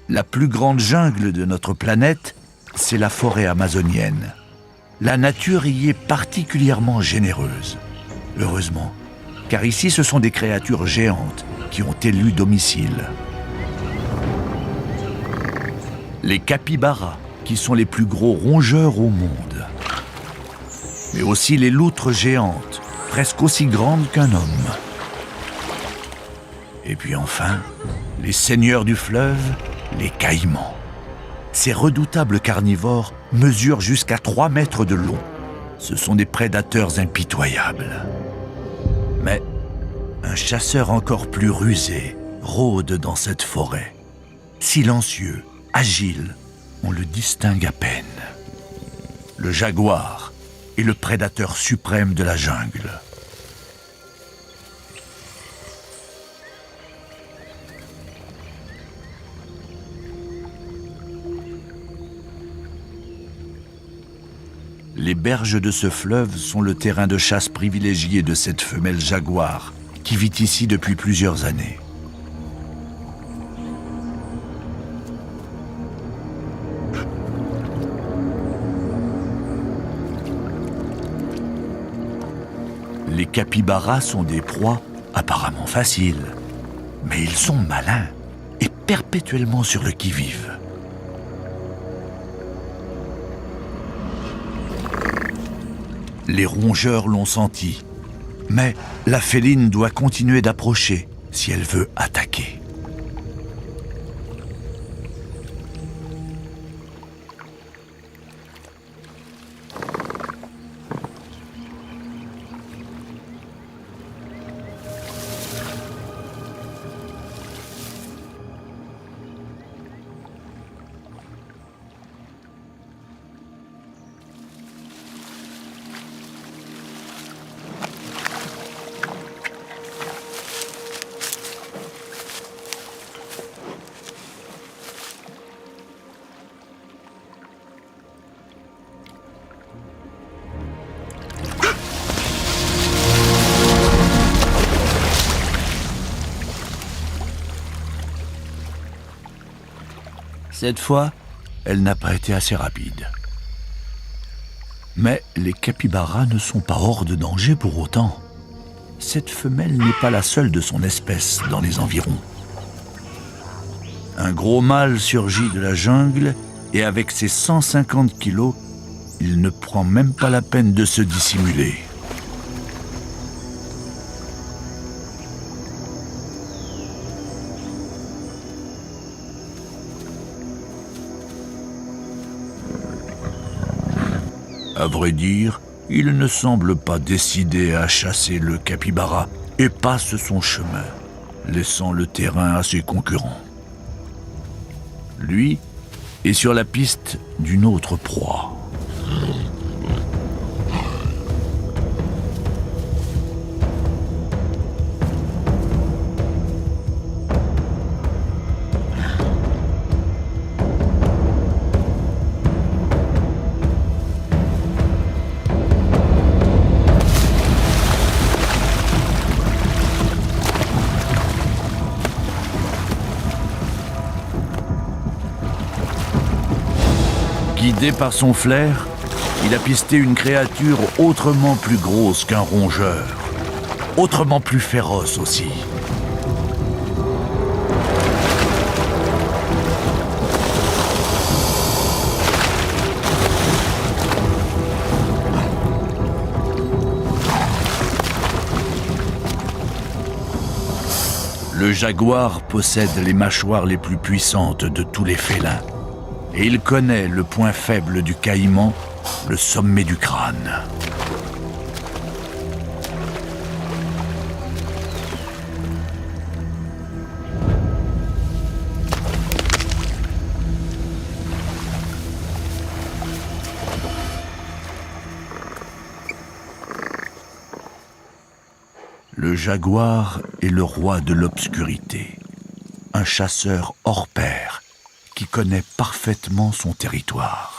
La plus grande jungle de notre planète, c'est la forêt amazonienne. La nature y est particulièrement généreuse. Heureusement, car ici ce sont des créatures géantes qui ont élu domicile. Les capybaras, qui sont les plus gros rongeurs au monde. Mais aussi les loutres géantes, presque aussi grandes qu'un homme. Et puis enfin, les seigneurs du fleuve, les caïmans. Ces redoutables carnivores mesurent jusqu'à 3 mètres de long. Ce sont des prédateurs impitoyables. Mais un chasseur encore plus rusé rôde dans cette forêt. Silencieux, agile, on le distingue à peine. Le jaguar est le prédateur suprême de la jungle. Les berges de ce fleuve sont le terrain de chasse privilégié de cette femelle jaguar qui vit ici depuis plusieurs années. Les capybaras sont des proies apparemment faciles, mais ils sont malins et perpétuellement sur le qui-vive. Les rongeurs l'ont senti, mais la féline doit continuer d'approcher si elle veut attaquer. Cette fois, elle n'a pas été assez rapide. Mais les capybaras ne sont pas hors de danger pour autant. Cette femelle n'est pas la seule de son espèce dans les environs. Un gros mâle surgit de la jungle et avec ses 150 kilos, il ne prend même pas la peine de se dissimuler. À vrai dire, il ne semble pas décidé à chasser le capybara et passe son chemin, laissant le terrain à ses concurrents. Lui est sur la piste d'une autre proie. Guidé par son flair, il a pisté une créature autrement plus grosse qu'un rongeur, autrement plus féroce aussi. Le jaguar possède les mâchoires les plus puissantes de tous les félins. Et il connaît le point faible du caïman, le sommet du crâne. Le jaguar est le roi de l'obscurité, un chasseur hors pair qui connaît parfaitement son territoire.